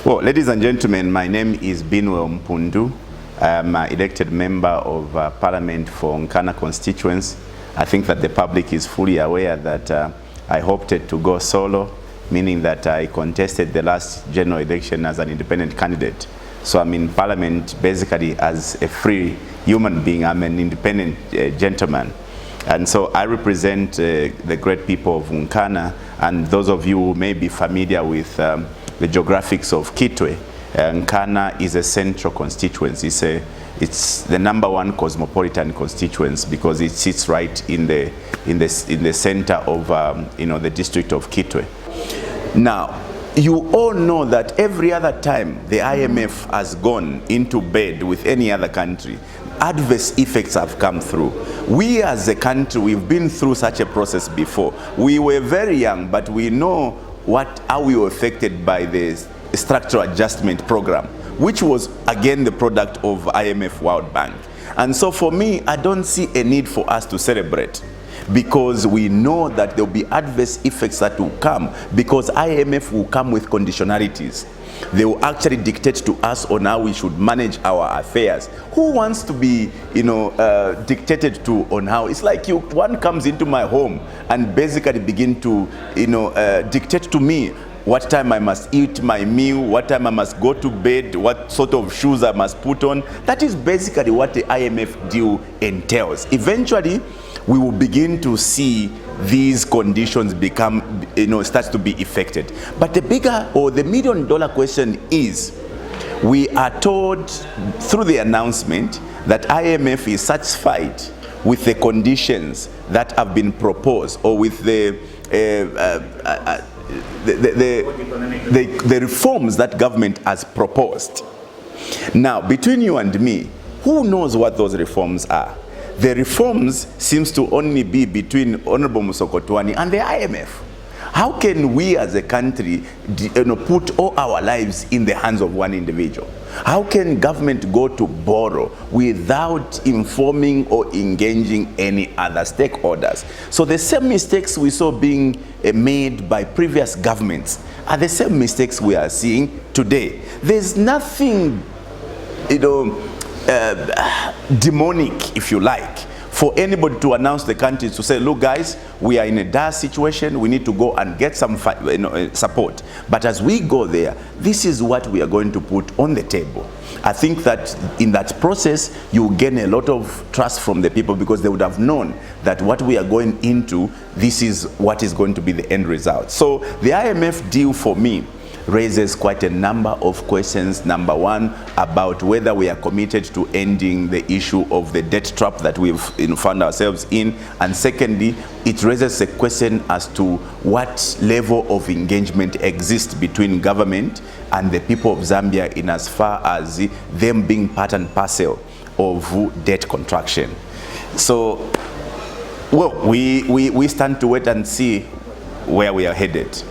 Well, ladies and gentlemen, my name is Binwell Mpundu. I'm an elected member of Parliament for Nkana constituency. I think that the public is fully aware that I opted to go solo, meaning that I contested the last general election as an independent candidate. So I'm in Parliament basically as a free human being. I'm an independent gentleman. And so I represent the great people of Nkana, and those of you who may be familiar with the geographics of Kitwe, Nkana is a central constituency. It's the #1 cosmopolitan constituency because it sits right in the center of the district of Kitwe. Now, you all know that every other time the IMF has gone into bed with any other country, adverse effects have come through. We as a country, we've been through such a process before. We were very young, but we know how we were affected by the structural adjustment program, which was again the product of IMF World Bank. And so for me, I don't see a need for us to celebrate, because we know that there will be adverse effects that will come, because IMF will come with conditionalities. They will actually dictate to us on how we should manage our affairs. Who wants to be, dictated to on how? It's like one comes into my home and basically begin to, dictate to me what time I must eat my meal, what time I must go to bed, what sort of shoes I must put on. That is basically what the IMF deal entails. Eventually, we will begin to see these conditions starts to be affected. But the bigger or the $1 million question is, we are told through the announcement that IMF is satisfied with the conditions that have been proposed, or with the reforms that government has proposed. Now, between you and me, who knows what those reforms are? The reforms seems to only be between Honorable Musokotwani and the IMF. How can we as a country put all our lives in the hands of one individual? How can government go to borrow without informing or engaging any other stakeholders? So the same mistakes we saw being made by previous governments are the same mistakes we are seeing today. There's nothing, demonic, if you like, for anybody to announce the country to say, look guys, we are in a dire situation, we need to go and get some support. But as we go there, this is what we are going to put on the table. I think that in that process, you gain a lot of trust from the people, because they would have known that what we are going into, this is what is going to be the end result. So the IMF deal for me raises quite a number of questions. Number one, about whether we are committed to ending the issue of the debt trap that we've found ourselves in. And secondly, it raises a question as to what level of engagement exists between government and the people of Zambia, in as far as them being part and parcel of debt contraction. So, well, we stand to wait and see where we are headed.